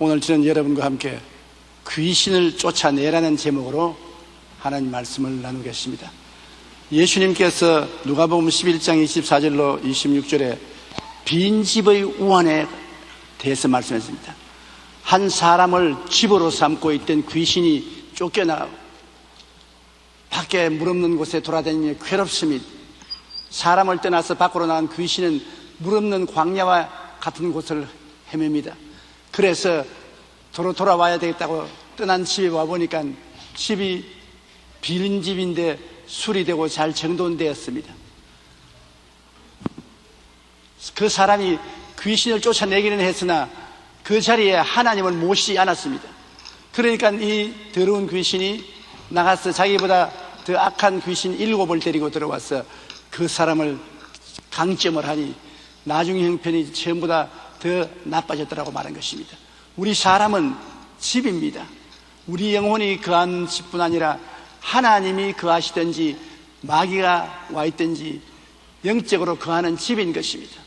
오늘 저는 여러분과 함께 귀신을 쫓아내라는 제목으로 하나님 말씀을 나누겠습니다. 예수님께서 누가복음 11장 24절로 26절에 빈집의 우환에 대해서 말씀했습니다. 한 사람을 집으로 삼고 있던 귀신이 쫓겨나가고 밖에 물 없는 곳에 돌아다니며 괴롭습니다. 사람을 떠나서 밖으로 나간 귀신은 물 없는 광야와 같은 곳을 헤맵니다. 그래서 돌아와야 되겠다고 떠난 집에 와보니까 집이 빌린 집인데 수리되고 잘 정돈되었습니다. 그 사람이 귀신을 쫓아내기는 했으나 그 자리에 하나님을 모시지 않았습니다. 그러니까 이 더러운 귀신이 나가서 자기보다 더 악한 귀신 7을 데리고 들어와서 그 사람을 강점을 하니 나중 형편이 처음보다 더 나빠졌더라고 말한 것입니다. 우리 사람은 집입니다. 우리 영혼이 거한 집뿐 아니라 하나님이 거하시든지 마귀가 와 있든지 영적으로 거하는 집인 것입니다.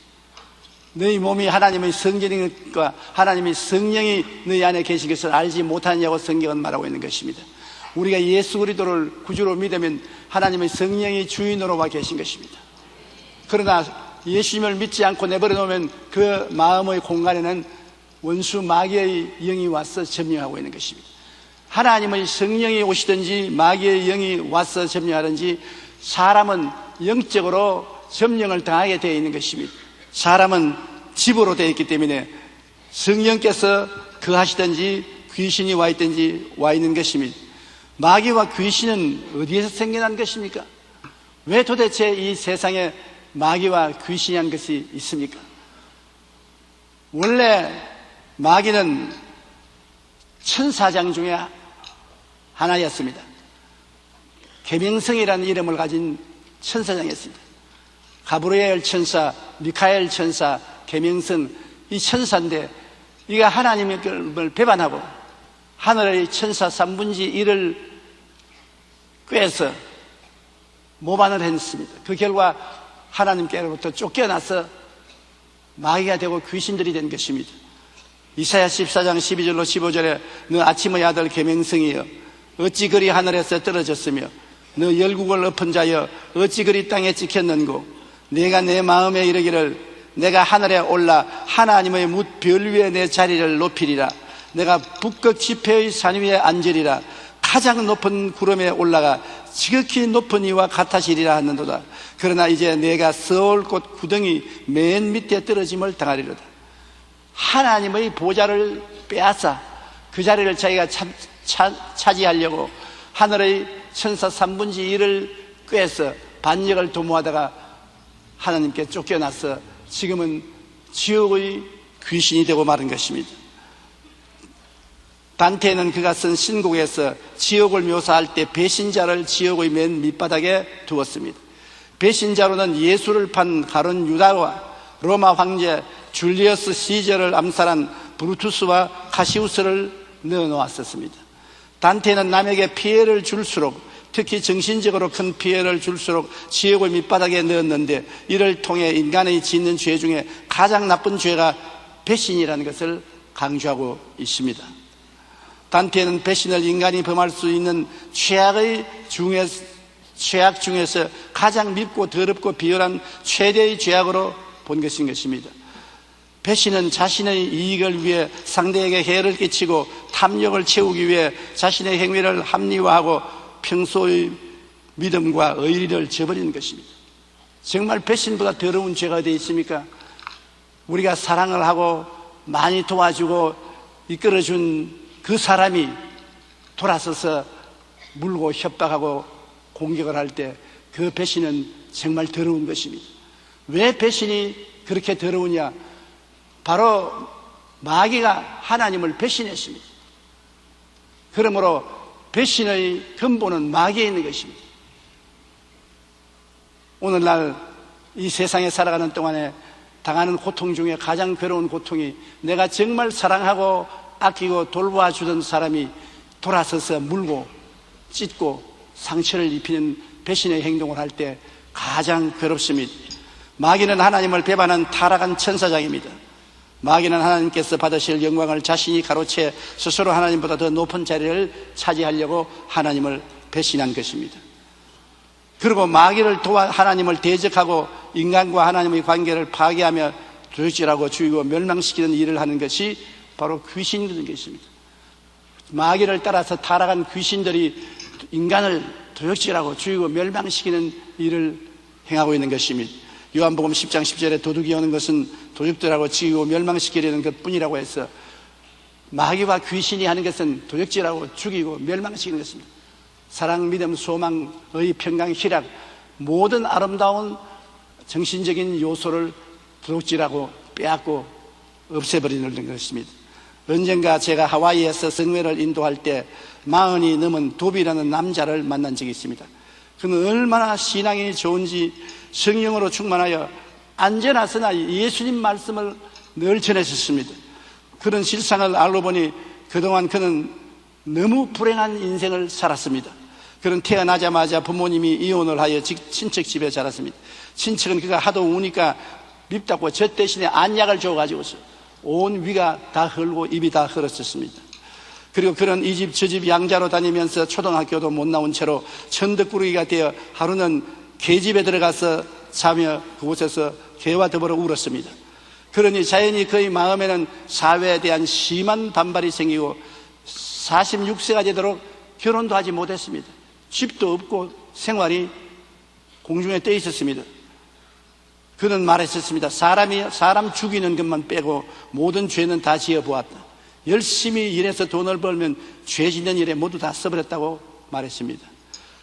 너희 몸이 하나님의 성전이니까 하나님의 성령이 너희 안에 계신 것을 알지 못하냐고 성경은 말하고 있는 것입니다. 우리가 예수 그리스도를 구주로 믿으면 하나님의 성령이 주인으로 와 계신 것입니다. 그러나 예수님을 믿지 않고 내버려 놓으면 그 마음의 공간에는 원수 마귀의 영이 와서 점령하고 있는 것입니다. 하나님의 성령이 오시든지 마귀의 영이 와서 점령하든지 사람은 영적으로 점령을 당하게 되어 있는 것입니다. 사람은 집으로 되어 있기 때문에 성령께서 거하시든지 귀신이 와 있든지 와 있는 것입니다. 마귀와 귀신은 어디에서 생겨난 것입니까? 왜 도대체 이 세상에 마귀와 귀신이 한 것이 있습니까? 원래 마귀는 천사장 중에 하나였습니다. 계명성이라는 이름을 가진 천사장이었습니다. 가브리엘 천사, 미카엘 천사, 계명성, 이 천사인데 이가 하나님을 배반하고 하늘의 천사 3분의 1을 꿰서 모반을 했습니다. 그 결과 하나님께로부터 쫓겨나서 마귀가 되고 귀신들이 된 것입니다. 이사야 14장 12절로 15절에 너 아침의 아들 계명성이여 어찌 그리 하늘에서 떨어졌으며 너 열국을 엎은 자여 어찌 그리 땅에 찍혔는고 내가 내 마음에 이르기를 내가 하늘에 올라 하나님의 뭇 별 위에 내 자리를 높이리라 내가 북극 지폐의 산 위에 앉으리라 가장 높은 구름에 올라가 지극히 높은 이와 같아지리라 하는도다. 그러나 이제 내가 서올 곳 구덩이 맨 밑에 떨어짐을 당하리로다. 하나님의 보좌를 빼앗아 그 자리를 자기가 차지하려고 하늘의 천사 3분의 1을 꿰서 반역을 도모하다가 하나님께 쫓겨나서 지금은 지옥의 귀신이 되고 마른 것입니다. 단테는 그가 쓴 신곡에서 지옥을 묘사할 때 배신자를 지옥의 맨 밑바닥에 두었습니다. 배신자로는 예수를 판 가룟 유다와 로마 황제 줄리어스 시저를 암살한 브루투스와 카시우스를 넣어놓았었습니다. 단테는 남에게 피해를 줄수록 특히 정신적으로 큰 피해를 줄수록 지옥의 밑바닥에 넣었는데 이를 통해 인간의 짓는 죄 중에 가장 나쁜 죄가 배신이라는 것을 강조하고 있습니다. 단테는 배신을 인간이 범할 수 있는 최악 중에서 가장 밉고 더럽고 비열한 최대의 죄악으로 본 것인 것입니다. 배신은 자신의 이익을 위해 상대에게 해를 끼치고 탐욕을 채우기 위해 자신의 행위를 합리화하고 평소의 믿음과 의리를 저버리는 것입니다. 정말 배신보다 더러운 죄가 어디 있습니까? 우리가 사랑을 하고 많이 도와주고 이끌어준 그 사람이 돌아서서 물고 협박하고 공격을 할 때 그 배신은 정말 더러운 것입니다. 왜 배신이 그렇게 더러우냐? 바로 마귀가 하나님을 배신했습니다. 그러므로 배신의 근본은 마귀에 있는 것입니다. 오늘날 이 세상에 살아가는 동안에 당하는 고통 중에 가장 괴로운 고통이 내가 정말 사랑하고 아끼고 돌봐주던 사람이 돌아서서 물고 찢고 상처를 입히는 배신의 행동을 할 때 가장 괴롭습니다. 마귀는 하나님을 배반한 타락한 천사장입니다. 마귀는 하나님께서 받으실 영광을 자신이 가로채 스스로 하나님보다 더 높은 자리를 차지하려고 하나님을 배신한 것입니다. 그리고 마귀를 도와 하나님을 대적하고 인간과 하나님의 관계를 파괴하며 도적질하고 죽이고 멸망시키는 일을 하는 것이 바로 귀신인 것입니다. 마귀를 따라서 타락한 귀신들이 인간을 도적질하고 죽이고 멸망시키는 일을 행하고 있는 것입니다. 요한복음 10장 10절에 도둑이 오는 것은 도적들하고 죽이고 멸망시키려는 것뿐이라고 해서 마귀와 귀신이 하는 것은 도적질하고 죽이고 멸망시키는 것입니다. 사랑, 믿음, 소망의 평강, 희락, 모든 아름다운 정신적인 요소를 도둑질하고 빼앗고 없애버리는 것입니다. 언젠가 제가 하와이에서 성회를 인도할 때 40이 넘은 도비라는 남자를 만난 적이 있습니다. 그는 얼마나 신앙이 좋은지 성령으로 충만하여 안전하서나 예수님 말씀을 늘 전했었습니다. 그런 실상을 알고 보니 그동안 그는 너무 불행한 인생을 살았습니다. 그는 태어나자마자 부모님이 이혼을 하여 친척 집에 자랐습니다. 친척은 그가 하도 우니까 밉다고 저 대신에 안약을 줘가지고서 온 위가 다 헐고 입이 다 헐었었습니다. 그리고 그런 이 집 저 집 양자로 다니면서 초등학교도 못 나온 채로 천덕꾸러기가 되어 하루는 개집에 들어가서 자며 그곳에서 개와 더불어 울었습니다. 그러니 자연히 그의 마음에는 사회에 대한 심한 반발이 생기고 46세가 되도록 결혼도 하지 못했습니다. 집도 없고 생활이 공중에 떠 있었습니다. 그는 말했었습니다. 사람 죽이는 것만 빼고 모든 죄는 다 지어보았다. 열심히 일해서 돈을 벌면 죄 짓는 일에 모두 다 써버렸다고 말했습니다.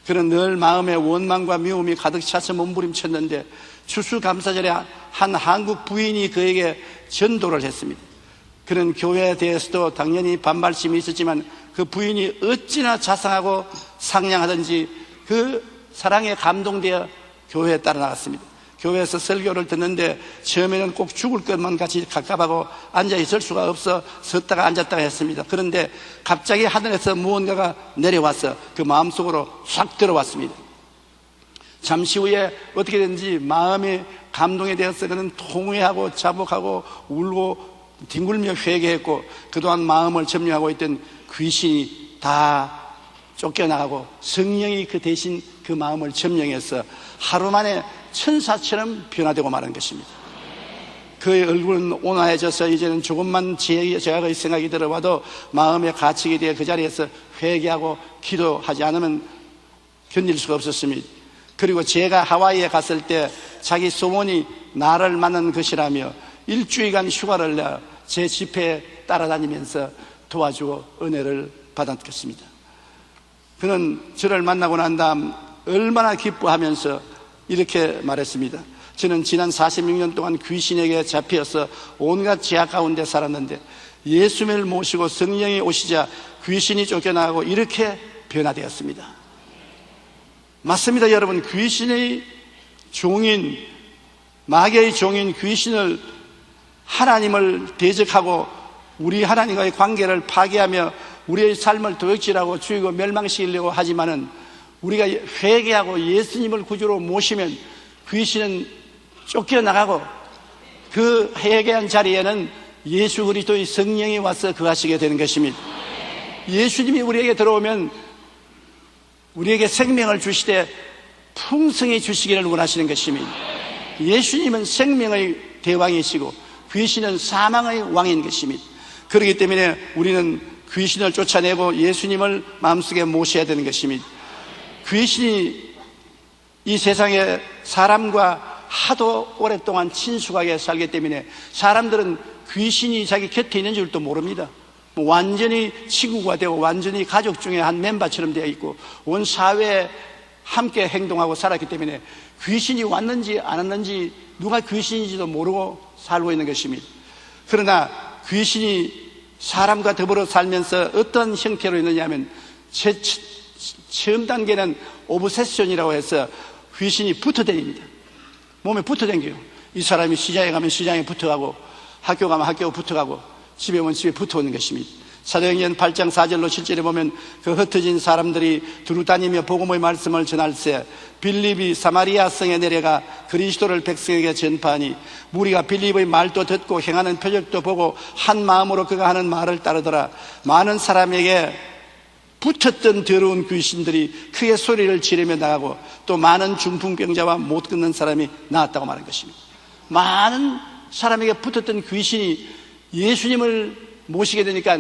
그는 늘 마음에 원망과 미움이 가득 차서 몸부림쳤는데 추수감사절에 한 한국 부인이 그에게 전도를 했습니다. 그는 교회에 대해서도 당연히 반발심이 있었지만 그 부인이 어찌나 자상하고 상냥하든지 그 사랑에 감동되어 교회에 따라 나갔습니다. 교회에서 설교를 듣는데 처음에는 꼭 죽을 것만 같이 갑갑하고 앉아있을 수가 없어 섰다가 앉았다가 했습니다. 그런데 갑자기 하늘에서 무언가가 내려와서 그 마음속으로 싹 들어왔습니다. 잠시 후에 어떻게 됐는지 마음의 감동에 대해서 그는 통회하고 자복하고 울고 뒹굴며 회개했고 그동안 마음을 점령하고 있던 귀신이 다 쫓겨나가고 성령이 그 대신 그 마음을 점령해서 하루 만에 천사처럼 변화되고 마는 것입니다. 그의 얼굴은 온화해져서 이제는 조금만 제약의 생각이 들어와도 마음에 갇히게 되어 그 자리에서 회개하고 기도하지 않으면 견딜 수가 없었습니다. 그리고 제가 하와이에 갔을 때 자기 소원이 나를 만난 것이라며 일주일간 휴가를 내 제 집회에 따라다니면서 도와주고 은혜를 받았겠습니다. 그는 저를 만나고 난 다음 얼마나 기뻐하면서 이렇게 말했습니다. 저는 지난 46년 동안 귀신에게 잡혀서 온갖 제약 가운데 살았는데 예수님을 모시고 성령이 오시자 귀신이 쫓겨나고 이렇게 변화되었습니다. 맞습니다, 여러분. 귀신의 종인, 마귀의 종인 귀신을 하나님을 대적하고 우리 하나님과의 관계를 파괴하며 우리의 삶을 도둑질하고 죽이고 멸망시키려고 하지만은 우리가 회개하고 예수님을 구주로 모시면 귀신은 쫓겨나가고 그 회개한 자리에는 예수 그리스도의 성령이 와서 거하시게 되는 것입니다. 예수님이 우리에게 들어오면 우리에게 생명을 주시되 풍성히 주시기를 원하시는 것입니다. 예수님은 생명의 대왕이시고 귀신은 사망의 왕인 것입니다. 그렇기 때문에 우리는 귀신을 쫓아내고 예수님을 마음속에 모셔야 되는 것입니다. 귀신이 이 세상에 사람과 하도 오랫동안 친숙하게 살기 때문에 사람들은 귀신이 자기 곁에 있는 줄도 모릅니다. 완전히 친구가 되고 완전히 가족 중에 한 멤버처럼 되어 있고 온 사회에 함께 행동하고 살았기 때문에 귀신이 왔는지 안 왔는지 누가 귀신인지도 모르고 살고 있는 것입니다. 그러나 귀신이 사람과 더불어 살면서 어떤 형태로 있느냐 하면 처음 단계는 오브세션이라고 해서 귀신이 붙어다닙니다. 몸에 붙어다녀요. 이 사람이 시장에 가면 시장에 붙어가고 학교 가면 학교에 붙어가고 집에 오면 집에 붙어오는 것입니다. 사도행전 8장 4절로 7절에 보면 그 흩어진 사람들이 두루 다니며 복음의 말씀을 전할세 빌립이 사마리아 성에 내려가 그리스도를 백성에게 전파하니 무리가 빌립의 말도 듣고 행하는 표적도 보고 한 마음으로 그가 하는 말을 따르더라. 많은 사람에게 붙었던 더러운 귀신들이 크게 소리를 지르며 나가고 또 많은 중풍병자와 못 걷는 사람이 나왔다고 말한 것입니다. 많은 사람에게 붙었던 귀신이 예수님을 모시게 되니까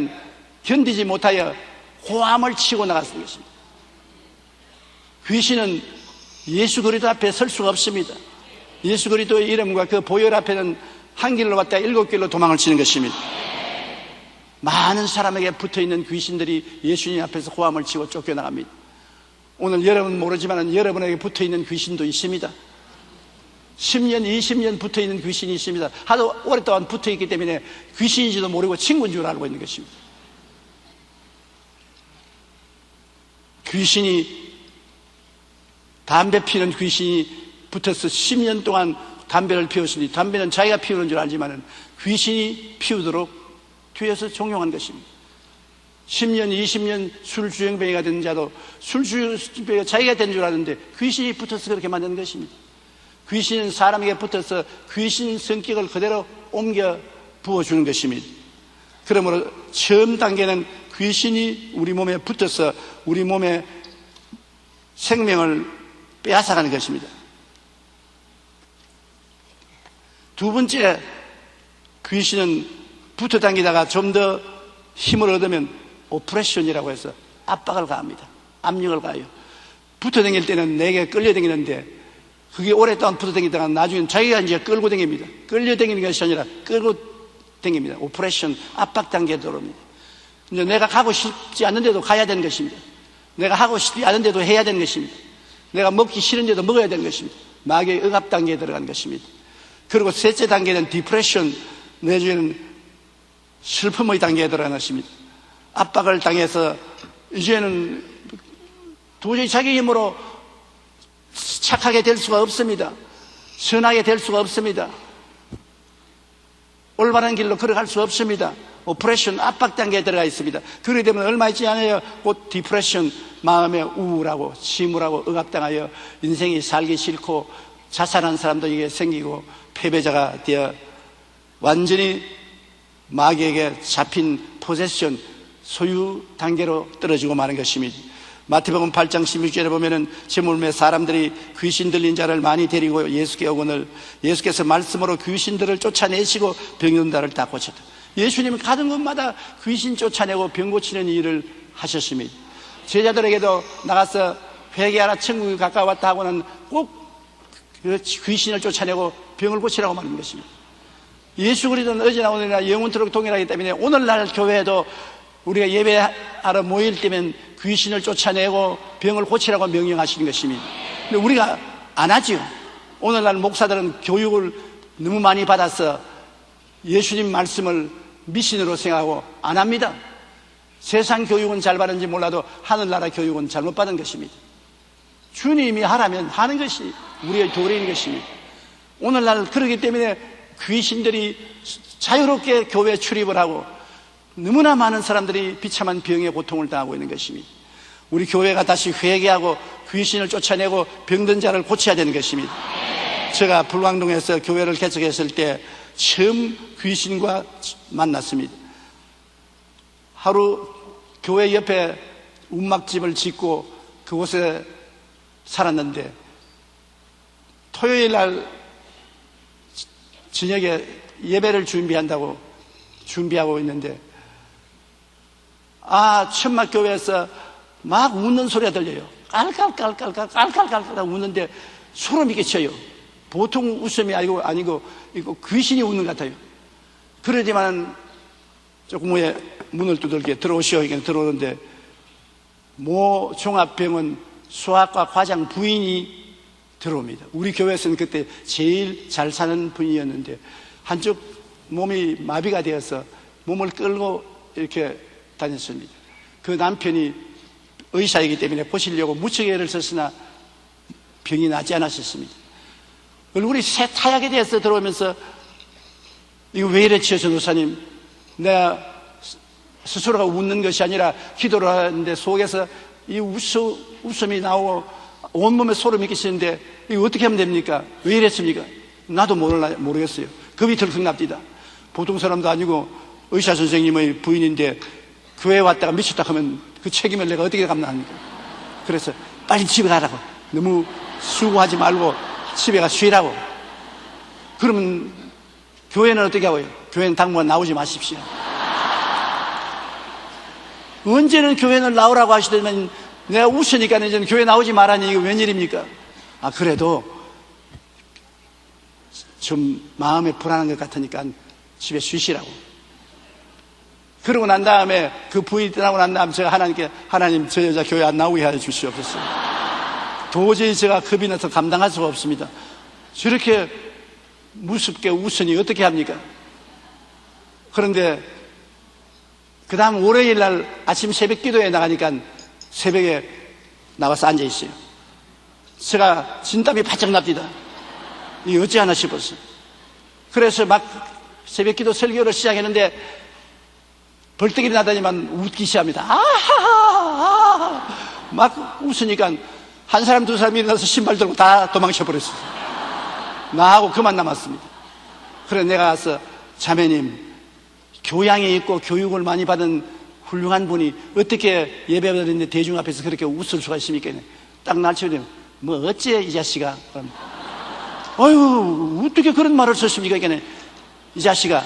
견디지 못하여 호함을 치고 나갔던 것입니다. 귀신은 예수 그리스도 앞에 설 수가 없습니다. 예수 그리스도의 이름과 그 보혈 앞에는 한 길로 왔다 7길로 도망을 치는 것입니다. 많은 사람에게 붙어있는 귀신들이 예수님 앞에서 호함을 치고 쫓겨나갑니다. 오늘 여러분 모르지만 여러분에게 붙어있는 귀신도 있습니다. 10년, 20년 붙어있는 귀신이 있습니다. 하도 오랫동안 붙어있기 때문에 귀신인지도 모르고 친구인 줄 알고 있는 것입니다. 귀신이, 담배 피우는 귀신이 붙어서 10년 동안 담배를 피웠으니 담배는 자기가 피우는 줄 알지만 귀신이 피우도록 뒤에서 종용한 것입니다. 10년, 20년 술주정뱅이가 된 자도 술주정뱅이가 자기가 된 줄 아는데 귀신이 붙어서 그렇게 만든 것입니다. 귀신은 사람에게 붙어서 귀신 성격을 그대로 옮겨 부어주는 것입니다. 그러므로 처음 단계는 귀신이 우리 몸에 붙어서 우리 몸의 생명을 빼앗아가는 것입니다. 두 번째, 귀신은 붙어 당기다가 좀 더 힘을 얻으면 오프레션이라고 해서 압박을 가합니다. 압력을 가해요. 붙어 당길 때는 내게 끌려 당기는데 그게 오랫동안 붙어 당기다가 나중엔 자기가 이제 끌고 당깁니다. 끌려 당기는 것이 아니라 끌고 당깁니다. 오프레션, 압박 단계에 들어옵니다. 이제 내가 가고 싶지 않은데도 가야 되는 것입니다. 내가 하고 싶지 않은데도 해야 되는 것입니다. 내가 먹기 싫은데도 먹어야 되는 것입니다. 마귀의 억압 단계에 들어간 것입니다. 그리고 셋째 단계는 디프레션, 내주에는 슬픔의 단계에 들어간 것입니다. 압박을 당해서 이제는 도저히 자기 힘으로 착하게 될 수가 없습니다. 선하게 될 수가 없습니다. 올바른 길로 걸어갈 수 없습니다. 오프레션, 압박 단계에 들어가 있습니다. 그러게 되면 얼마 있지 않아요. 곧 디프레션, 마음에 우울하고 침울하고 억압당하여 인생이 살기 싫고 자살한 사람도 이게 생기고 패배자가 되어 완전히 마귀에게 잡힌 포세션, 소유 단계로 떨어지고 마는 것입니다. 마태복음 8장 16절에 보면은 저물매 사람들이 귀신 들린 자를 많이 데리고 예수께 오거늘 예수께서 말씀으로 귀신들을 쫓아내시고 병든자를 다 고쳤다. 예수님은 가는 곳마다 귀신 쫓아내고 병 고치는 일을 하셨습니다. 제자들에게도 나가서 회개하라 천국이 가까웠다 하고는 꼭 귀신을 쫓아내고 병을 고치라고 말하는 것입니다. 예수 그리스도는 어제나 오늘이나 영원토록 동일하기 때문에 오늘날 교회에도 우리가 예배하러 모일 때면 귀신을 쫓아내고 병을 고치라고 명령하시는 것입니다. 근데 우리가 안 하죠. 오늘날 목사들은 교육을 너무 많이 받아서 예수님 말씀을 미신으로 생각하고 안 합니다. 세상 교육은 잘 받은지 몰라도 하늘나라 교육은 잘못 받은 것입니다. 주님이 하라면 하는 것이 우리의 도리인 것입니다. 오늘날 그러기 때문에 귀신들이 자유롭게 교회에 출입을 하고 너무나 많은 사람들이 비참한 병의 고통을 당하고 있는 것입니다. 우리 교회가 다시 회개하고 귀신을 쫓아내고 병든 자를 고쳐야 되는 것입니다. 제가 불광동에서 교회를 개척했을 때 처음 귀신과 만났습니다. 하루 교회 옆에 움막집을 짓고 그곳에 살았는데 토요일 날 저녁에 예배를 준비한다고 준비하고 있는데 천막교회에서 막 웃는 소리가 들려요. 깔깔깔깔깔깔깔깔 웃는데 소름이 끼쳐요. 보통 웃음이 아니고 이거 귀신이 웃는 것 같아요. 그러지만 조금 후에 문을 두들겨 들어오시오. 이게 들어오는데 모 종합병원 수학과 과장 부인이 들어옵니다. 우리 교회에서는 그때 제일 잘 사는 분이었는데 한쪽 몸이 마비가 되어서 몸을 끌고 이렇게 다녔습니다. 그 남편이 의사이기 때문에 보시려고 무척 애를 썼으나 병이 나지 않았었습니다. 얼굴이 새하얗게 되어서 들어오면서 이거 왜 이래 지어서 노사님, 내가 스스로가 웃는 것이 아니라 기도를 하는데 속에서 이 웃음이 나오고 온몸에 소름이 끼치는데 이거 어떻게 하면 됩니까? 왜 이랬습니까? 나도 모르겠어요. 겁이 들썩 납니다. 보통 사람도 아니고 의사 선생님의 부인인데 교회에 왔다가 미쳤다 하면 그 책임을 내가 어떻게 감당합니까? 그래서 빨리 집에 가라고. 너무 수고하지 말고 집에 가 쉬라고. 그러면 교회는 어떻게 하고요? 교회는 당분간 나오지 마십시오. 언제는 교회는 나오라고 하시더니 내가 웃으니까 이제는 교회 나오지 말라니 이거 웬일입니까? 그래도 좀 마음에 불안한 것 같으니까 집에 쉬시라고. 그러고 난 다음에 그 부인이 떠나고 난 다음에 제가 하나님께 하나님 저 여자 교회 안 나오게 해 주시옵소서. 도저히 제가 겁이 나서 감당할 수가 없습니다. 저렇게 무섭게 웃으니 어떻게 합니까? 그런데 그 다음 월요일 날 아침 새벽 기도에 나가니까 새벽에 나와서 앉아 있어요. 제가 진땀이 바짝 납니다. 이게 어찌하나 싶었어요. 그래서 막 새벽 기도 설교를 시작했는데 벌떡이 나다니만 웃기 시작합니다. 아하하 막 웃으니까 한 사람 두 사람이 일어나서 신발 들고 다 도망쳐 버렸어요. 나하고 그만 남았습니다. 그래 내가 가서 자매님 교양이 있고 교육을 많이 받은 훌륭한 분이 어떻게 예배를 드리는데 대중 앞에서 그렇게 웃을 수가 있습니까? 딱 날쳐버리면 뭐 어째 이 자식아. 아유 어떻게 그런 말을 썼습니까? 이 자식아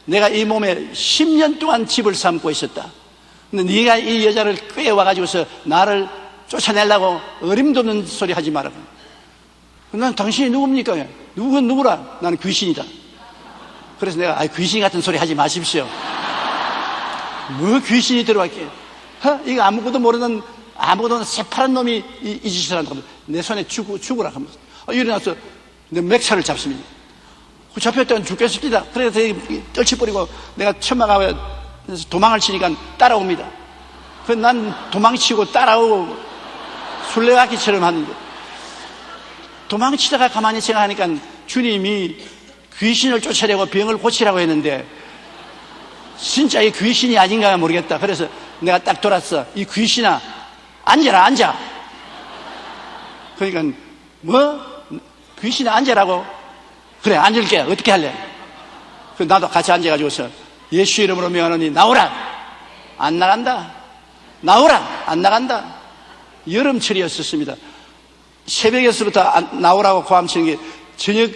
내가 이 몸에 10년 동안 집을 삼고 있었다. 근데 네가 이 여자를 꾀와가지고서 나를 쫓아내려고 어림도 없는 소리 하지 마라. 난 당신이 누굽니까? 누구라? 나는 귀신이다. 그래서 내가 귀신 같은 소리 하지 마십시오. 뭐 귀신이 들어왔게? 이거 아무것도 모르는 아무것도 새파란 놈이 이 짓을 한다고 내 손에 죽으라 하면서 일어나서 내 맥차를 잡습니다. 잡혔다간 죽겠습니다. 그래서 떨쳐버리고 내가 천막하고 도망을 치니까 따라옵니다. 그래서 난 도망치고 따라오고 술래잡기처럼 하는데 도망치다가 가만히 생각하니까 주님이 귀신을 쫓아내고 병을 고치라고 했는데 진짜 이 귀신이 아닌가 모르겠다. 그래서 내가 딱 돌았어. 이 귀신아 앉아라 앉아. 그러니까 뭐 귀신아 앉아라고. 그래 앉을게. 어떻게 할래? 나도 같이 앉아가지고서 예수 이름으로 명하노니 나오라. 안 나간다. 나오라. 안 나간다. 여름철이었습니다. 새벽에서부터 나오라고 고함치는 게 저녁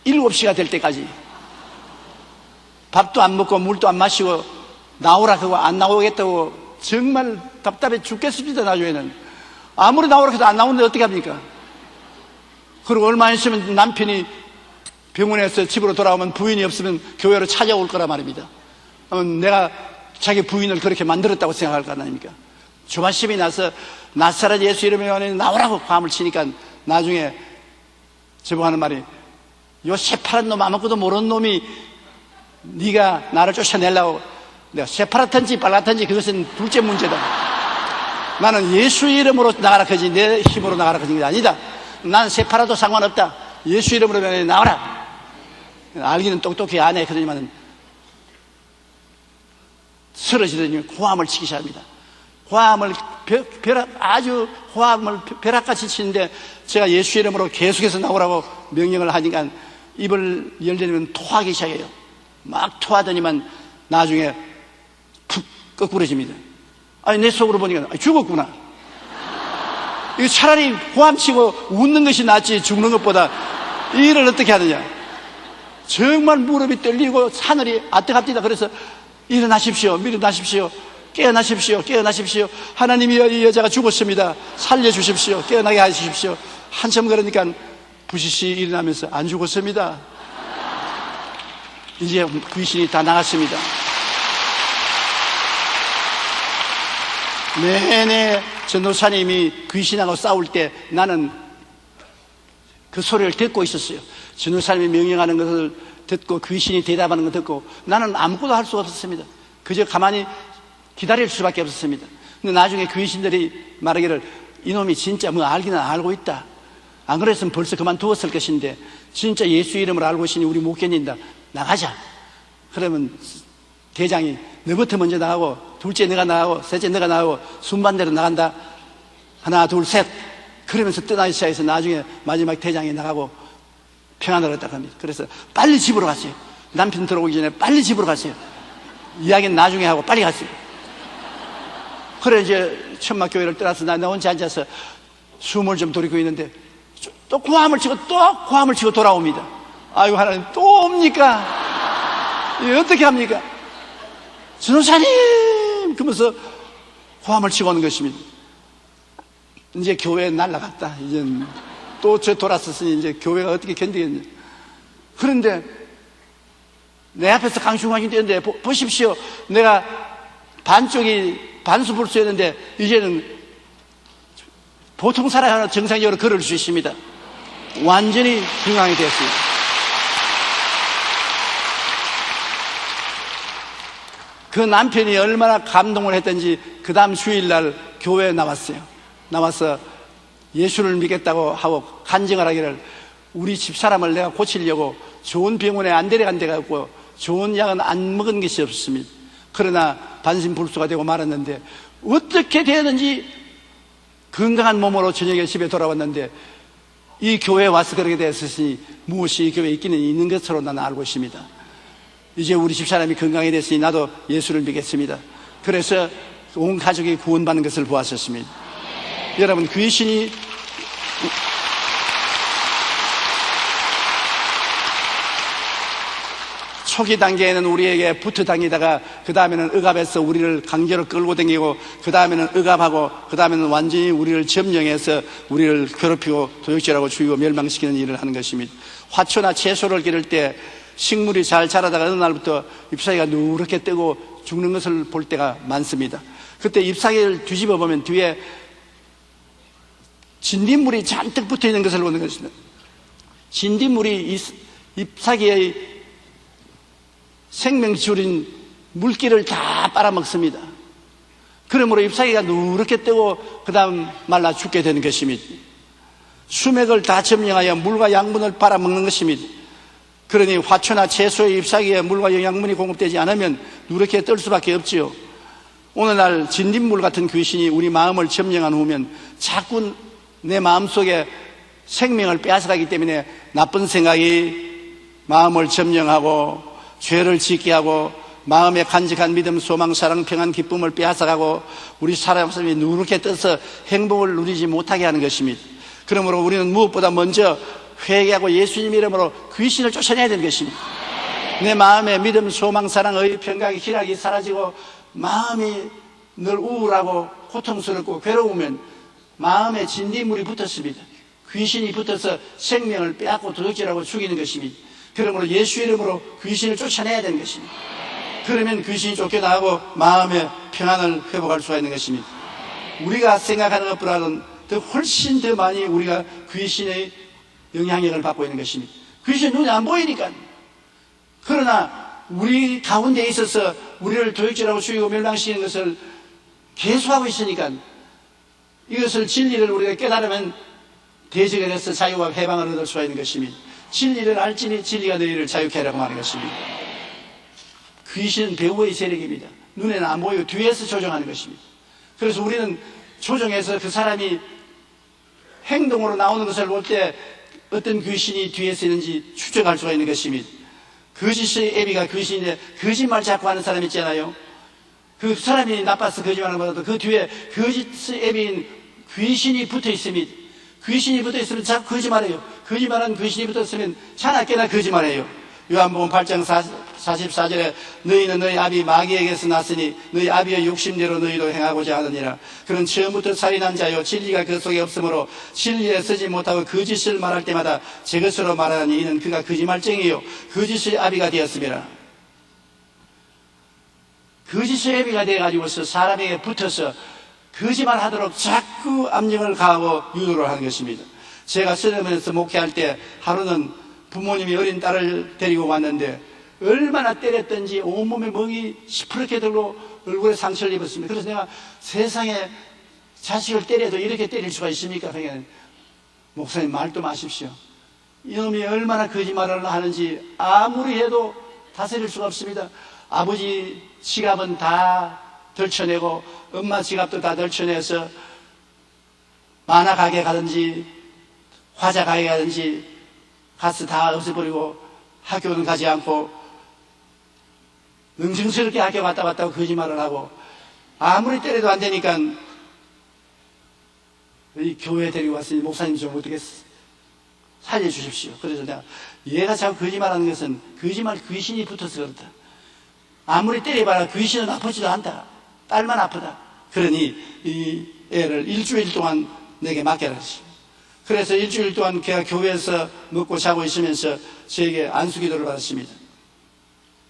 7시가 될 때까지 밥도 안 먹고 물도 안 마시고 나오라 그거 안 나오겠다고 정말 답답해 죽겠습니다. 나중에는 아무리 나오라 해도 안 나오는데 어떻게 합니까? 그리고 얼마 있으면 남편이 병원에서 집으로 돌아오면 부인이 없으면 교회로 찾아올 거란 말입니다. 내가 자기 부인을 그렇게 만들었다고 생각할 거 아닙니까? 조바심이 나서 나사렛 예수 이름에 나오라고 고함을 치니까 나중에 저보고 하는 말이 요 새파란 놈 아무것도 모르는 놈이 네가 나를 쫓아내려고. 내가 새파랗든지 빨갛든지 그것은 둘째 문제다. 나는 예수 이름으로 나가라 하지 내 힘으로 나가라 하는 게 아니다. 난 새파라도 상관없다. 예수 이름으로 나와라. 알기는 똑똑히 안 해. 그러지만 쓰러지더니 호함을 치기 시작합니다. 호함을 아주 호함을 벼락같이 치는데 제가 예수 이름으로 계속해서 나오라고 명령을 하니까 입을 열려면 토하기 시작해요. 막 토하더니만 나중에 푹 거꾸러집니다. 내 속으로 보니까 죽었구나. 이거 차라리 호함치고 웃는 것이 낫지 죽는 것보다. 이 일을 어떻게 하느냐. 정말 무릎이 떨리고 하늘이 아뜨갑니다. 그래서 일어나십시오. 깨어나십시오. 하나님이 이 여자가 죽었습니다. 살려주십시오. 깨어나게 하십시오. 한참 그러니까 부시시 일어나면서 안 죽었습니다. 이제 귀신이 다 나갔습니다. 내내 전도사님이 귀신하고 싸울 때 나는 그 소리를 듣고 있었어요. 전도사님이 명령하는 것을 듣고 귀신이 대답하는 걸 듣고 나는 아무것도 할 수 없었습니다. 그저 가만히 기다릴 수밖에 없었습니다. 근데 나중에 귀신들이 말하기를 이놈이 진짜 뭐 알기는 알고 있다. 안 그랬으면 벌써 그만두었을 것인데 진짜 예수 이름을 알고 있으니 우리 못 견딘다. 나가자. 그러면 대장이 너부터 먼저 나가고, 둘째 너가 나가고, 셋째 너가 나가고, 순반대로 나간다. 하나, 둘, 셋. 그러면서 떠나기 시작해서 나중에 마지막 대장이 나가고 평안을 얻었다고 합니다. 그래서 빨리 집으로 갔어요. 남편 들어오기 전에 빨리 집으로 갔어요. 이야기는 나중에 하고 빨리 갔어요. 그래 이제 천막교회를 떠나서 나 혼자 앉아서 숨을 좀 돌이고 있는데 또 고함을 치고 돌아옵니다. 아이고 하나님 또 옵니까? 이거 어떻게 합니까? 전도사님! 그러면서 고함을 치고 오는 것입니다. 이제 교회 날라갔다. 이제 또 저 돌았었으니 이제 교회가 어떻게 견디겠냐. 그런데 내 앞에서 강충하게 되는데 보십시오. 내가 반수불수였는데 이제는 보통 사람이 정상적으로 걸을 수 있습니다. 완전히 건강이 되었습니다. 그 남편이 얼마나 감동을 했던지 그 다음 주일날 교회에 나왔어요. 나와서 예수를 믿겠다고 하고 간증을 하기를 우리 집사람을 내가 고치려고 좋은 병원에 안 데려간 데가 없고 좋은 약은 안 먹은 것이 없습니다. 그러나 반신불수가 되고 말았는데 어떻게 되었는지 건강한 몸으로 저녁에 집에 돌아왔는데 이 교회에 와서 그렇게 되었으니 무엇이 이 교회에 있기는 있는 것으로 나는 알고 있습니다. 이제 우리 집사람이 건강이 됐으니 나도 예수를 믿겠습니다. 그래서 온 가족이 구원받는 것을 보았었습니다. 여러분 귀신이 초기 단계에는 우리에게 붙어 다니다가 그 다음에는 억압해서 우리를 강제로 끌고 다니고 그 다음에는 억압하고 그 다음에는 완전히 우리를 점령해서 우리를 괴롭히고 도둑질하고 죽이고 멸망시키는 일을 하는 것입니다. 화초나 채소를 기를 때 식물이 잘 자라다가 어느 날부터 잎사귀가 누렇게 뜨고 죽는 것을 볼 때가 많습니다. 그때 잎사귀를 뒤집어 보면 뒤에 진딧물이 잔뜩 붙어 있는 것을 보는 것입니다. 진딧물이 잎사귀의 생명줄인 물기를 다 빨아먹습니다. 그러므로 잎사귀가 누렇게 뜨고 그 다음 말라 죽게 되는 것입니다. 수맥을 다 점령하여 물과 양분을 빨아먹는 것입니다. 그러니 화초나 채소의 잎사귀에 물과 영양분이 공급되지 않으면 누렇게 뜰 수밖에 없지요. 오늘날 진딧물 같은 귀신이 우리 마음을 점령한 후면 자꾸 내 마음속에 생명을 빼앗아가기 때문에 나쁜 생각이 마음을 점령하고 죄를 짓게 하고 마음에 간직한 믿음, 소망, 사랑, 평안, 기쁨을 빼앗아가고 우리 사람이 누렇게 떠서 행복을 누리지 못하게 하는 것입니다. 그러므로 우리는 무엇보다 먼저 회개하고 예수님 이름으로 귀신을 쫓아내야 되는 것입니다. 내 마음에 믿음, 소망, 사랑, 의, 평강이, 희락이 사라지고 마음이 늘 우울하고 고통스럽고 괴로우면 마음에 진딧물이 붙었습니다. 귀신이 붙어서 생명을 빼앗고 도둑질하고 죽이는 것입니다. 그러므로 예수 이름으로 귀신을 쫓아내야 되는 것입니다. 그러면 귀신이 쫓겨나고 마음의 평안을 회복할 수가 있는 것입니다. 우리가 생각하는 것보다는 더 훨씬 더 많이 우리가 귀신의 영향력을 받고 있는 것입니다. 귀신은 눈에 안 보이니까. 그러나 우리 가운데 있어서 우리를 도둑질하고 죽이고 멸망시키는 것을 계속하고 있으니까 이것을 진리를 우리가 깨달으면 대적에 대해서 자유와 해방을 얻을 수가 있는 것입니다. 진리를 알지니 진리가 너희를 자유케 하라고 하는 것입니다. 귀신은 배후의 세력입니다. 눈에는 안 보이고 뒤에서 조종하는 것입니다. 그래서 우리는 조종해서 그 사람이 행동으로 나오는 것을 볼 때 어떤 귀신이 뒤에서 있는지 추적할 수가 있는 것입니다. 거짓의 애비가 귀신인데 거짓말 자꾸 하는 사람 있잖아요. 그 사람이 나빠서 거짓말하는 것보다도 그 뒤에 거짓의 애비인 귀신이 붙어 있습니다. 귀신이 붙어 있으면 자꾸 거짓말해요. 거짓말하는 귀신이 붙어 있으면 자나깨나 거짓말해요. 요한복음 8장 44절에 너희는 너희 아비 마귀에게서 났으니 너희 아비의 욕심대로 너희도 행하고자 하느니라. 그는 처음부터 살인한 자요 진리가 그 속에 없으므로 진리에 서지 못하고 거짓을 말할 때마다 제 것으로 말하니 이는 그가 거짓말쟁이요 거짓의 아비가 되었습니다. 거짓의 아비가 되어가지고서 사람에게 붙어서 거짓말하도록 자꾸 압력을 가하고 유도를 하는 것입니다. 제가 서점에서 목회할 때 하루는 부모님이 어린 딸을 데리고 왔는데 얼마나 때렸던지 온몸에 멍이 시퍼렇게 들고 얼굴에 상처를 입었습니다. 그래서 내가 세상에 자식을 때려도 이렇게 때릴 수가 있습니까? 그러니까 목사님 말도 마십시오. 이놈이 얼마나 거짓말을 하는지 아무리 해도 다스릴 수가 없습니다. 아버지 지갑은 다 덜쳐내고 엄마 지갑도 다 덜쳐내서 만화 가게 가든지 화자 가게 가든지 가서 다 없애버리고 학교는 가지 않고 능청스럽게 학교 갔다 왔다고 거짓말을 하고 아무리 때려도 안 되니까 이 교회 데리고 왔으니 목사님 좀 어떻게 살려주십시오. 그래서 내가 얘가 자꾸 거짓말하는 것은 거짓말 귀신이 붙어서 그렇다. 아무리 때려봐라 귀신은 아프지도 않다. 딸만 아프다. 그러니 이 애를 일주일 동안 내게 맡겨라. 그래서 일주일 동안 걔가 교회에서 먹고 자고 있으면서 저에게 안수기도를 받았습니다.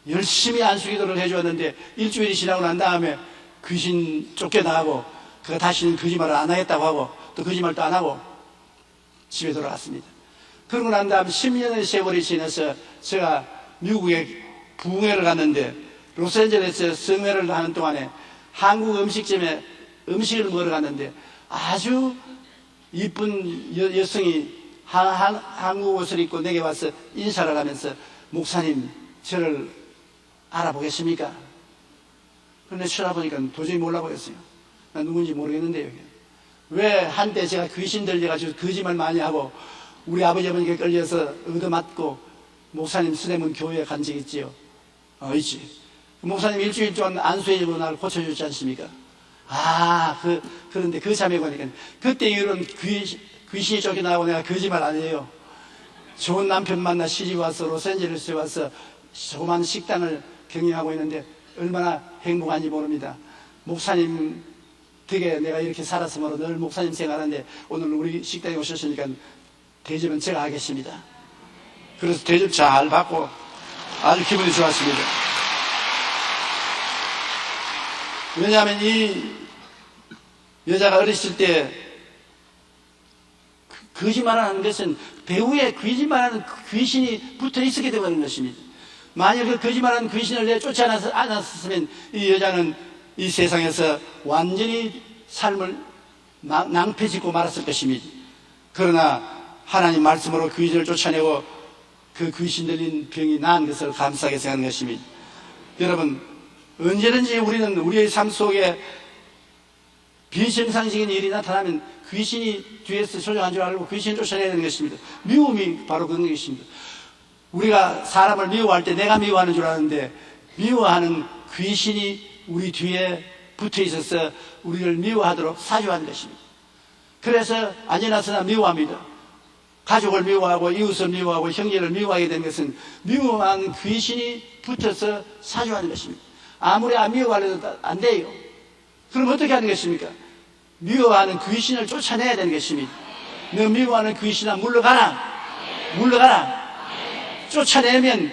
열심히 안수기도를 해주었는데 일주일이 지나고 난 다음에 귀신 쫓겨나가고 그가 다시는 거짓말을 안 하겠다고 하고 또 거짓말도 안 하고 집에 돌아갔습니다. 그러고 난 다음 10년의 세월이 지나서 제가 미국에 부흥회를 갔는데 로스앤젤레스에 성회를 하는 동안에 한국 음식점에 음식을 먹으러 갔는데 아주 이쁜 여성이 한국 옷을 입고 내게 와서 인사를 하면서 목사님 저를 알아보겠습니까? 그런데 쳐다보니까 도저히 몰라 보였어요. 난 누군지 모르겠는데요. 왜 한때 제가 귀신 들려가지고 거짓말 많이 하고 우리 아버지 어머니께 끌려서 얻어맞고 목사님 수대문 교회에 간 적 있지요? 있지. 목사님 일주일 동안 안수해주고 날 고쳐주지 않습니까? 그런데 그 자매가 보니까 그때 이후로는 귀신이 쫓겨나고 내가 거짓말 안 해요. 좋은 남편 만나 시집 와서 로스앤젤레스에 와서 조그만 식당을 경영하고 있는데 얼마나 행복한지 모릅니다. 목사님 덕에 내가 이렇게 살았으므로 늘 목사님 생각하는데 오늘 우리 식당에 오셨으니까 대접은 제가 하겠습니다. 그래서 대접 잘 받고 아주 기분이 좋았습니다. 왜냐하면 이 여자가 어렸을 때 거짓말하는 것은 배후에 거짓말하는 귀신이 붙어 있었기 때문에 것입니다. 만약 그 거짓말하는 귀신을 내가 쫓지 않았으면 이 여자는 이 세상에서 완전히 삶을 낭패짓고 말았을 것입니다. 그러나 하나님 말씀으로 귀신을 쫓아내고 그 귀신 들린 병이 나은 것을 감사하게 생각하는 것입니다. 여러분 언제든지 우리는 우리의 삶 속에 비정상적인 일이 나타나면 귀신이 뒤에서 조종한 줄 알고 귀신을 쫓아내야 되는 것입니다. 미움이 바로 그런 것입니다. 우리가 사람을 미워할 때 내가 미워하는 줄 아는데 미워하는 귀신이 우리 뒤에 붙어 있어서 우리를 미워하도록 사주하는 것입니다. 그래서 안전하서나 미워합니다. 가족을 미워하고 이웃을 미워하고 형제를 미워하게 된 것은 미워하는 귀신이 붙어서 사주하는 것입니다. 아무리 안 미워하려도 안 돼요. 그럼 어떻게 하는 것입니까? 미워하는 귀신을 쫓아내야 되는 것입니다. 너 미워하는 귀신아 물러가라. 물러가라. 쫓아내면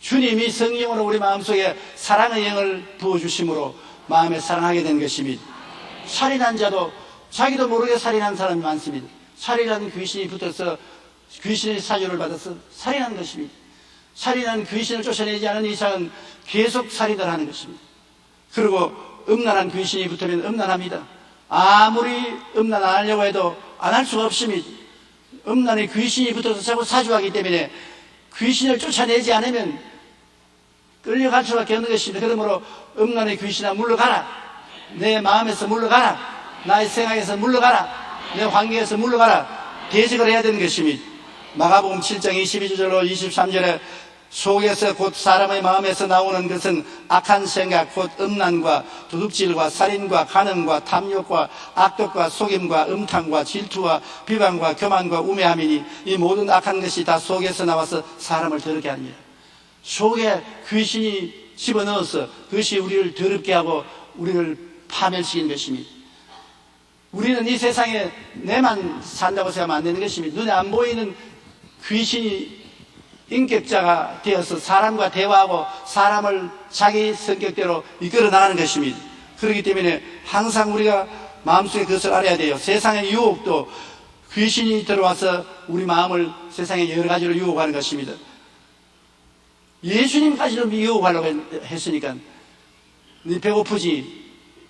주님이 성령으로 우리 마음속에 사랑의 영을 부어주심으로 마음에 사랑하게 되는 것입니다. 살인한 자도 자기도 모르게 살인한 사람이 많습니다. 살인한 귀신이 붙어서 귀신의 사주를 받아서 살인한 것입니다. 살인한 귀신을 쫓아내지 않은 이상은 계속 살인을 하는 것입니다. 그리고 음란한 귀신이 붙으면 음란합니다. 아무리 음란 안 하려고 해도 안 할 수가 없습니다. 음란의 귀신이 붙어서 자꾸 사주하기 때문에 귀신을 쫓아내지 않으면 끌려갈 수밖에 없는 것입니다. 그러므로 음란의 귀신아 물러가라. 내 마음에서 물러가라. 나의 생각에서 물러가라. 내 환경에서 물러가라. 대적을 해야 되는 것입니다. 마가복음 7장 22절로 23절에 속에서 곧 사람의 마음에서 나오는 것은 악한 생각 곧 음란과 도둑질과 살인과 간음과 탐욕과 악독과 속임과 음탕과 질투와 비방과 교만과 우매함이니 이 모든 악한 것이 다 속에서 나와서 사람을 더럽게 합니다. 속에 귀신이 집어넣어서 그것이 우리를 더럽게 하고 우리를 파멸시키는 것입니다. 우리는 이 세상에 내만 산다고 생각하면 안 되는 것입니다. 눈에 안 보이는 귀신이 인격자가 되어서 사람과 대화하고 사람을 자기 성격대로 이끌어 나가는 것입니다. 그렇기 때문에 항상 우리가 마음속에 그것을 알아야 돼요. 세상의 유혹도 귀신이 들어와서 우리 마음을 세상의 여러 가지로 유혹하는 것입니다. 예수님까지도 유혹하려고 했으니까 네 배고프지?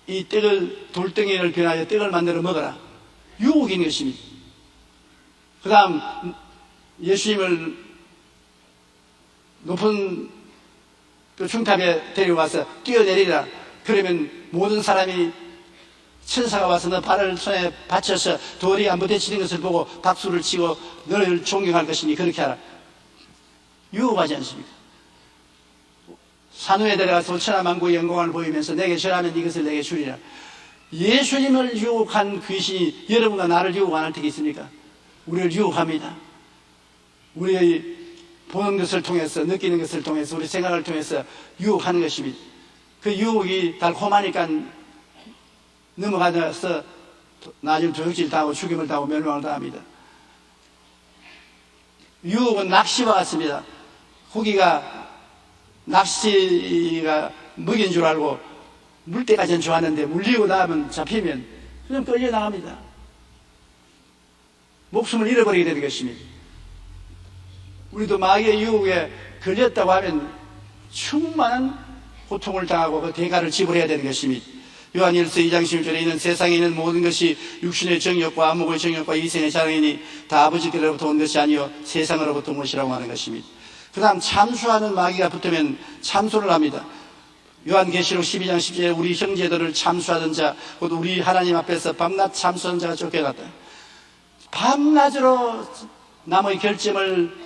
이 떡을 돌덩이를 변하여 떡을 만들어 먹어라. 유혹인 것입니다. 그 다음 예수님을 높은 그 중탑에 데려와서 뛰어내리라. 그러면 모든 사람이 천사가 와서 너 발을 손에 받쳐서 돌이 안 부딪히는 것을 보고 박수를 치고 너를 존경할 것이니 그렇게 하라. 유혹하지 않습니까? 산후에 데려가서 천하만국의 영광을 보이면서 내게 절하면 이것을 내게 주리라. 예수님을 유혹한 귀신이 여러분과 나를 유혹 안 할 때가 있습니까? 우리를 유혹합니다. 우리의 보는 것을 통해서, 느끼는 것을 통해서, 우리 생각을 통해서 유혹하는 것입니다. 그 유혹이 달콤하니까 넘어가서 나중에 도둑질 당하고 죽임을 당하고 멸망을 당합니다. 유혹은 낚시와 같습니다. 고기가 낚시가 먹인 줄 알고 물 때까지는 좋았는데 물리고 나면 잡히면 그냥 끌려 나갑니다. 목숨을 잃어버리게 되는 것입니다. 우리도 마귀의 유혹에 걸렸다고 하면 충만한 고통을 당하고 그 대가를 지불해야 되는 것입니다. 요한일서 2장 16절에 이는 세상에 있는 모든 것이 육신의 정욕과 안목의 정욕과 이생의 자랑이니 다 아버지께로부터 온 것이 아니요 세상으로부터 온 것이라고 하는 것입니다. 그 다음 참수하는 마귀가 붙으면 참소를 합니다. 요한계시록 12장 10절에 우리 형제들을 참수하던 자, 곧 우리 하나님 앞에서 밤낮 참수하는 자가 쫓겨났다. 밤낮으로 남의 결점을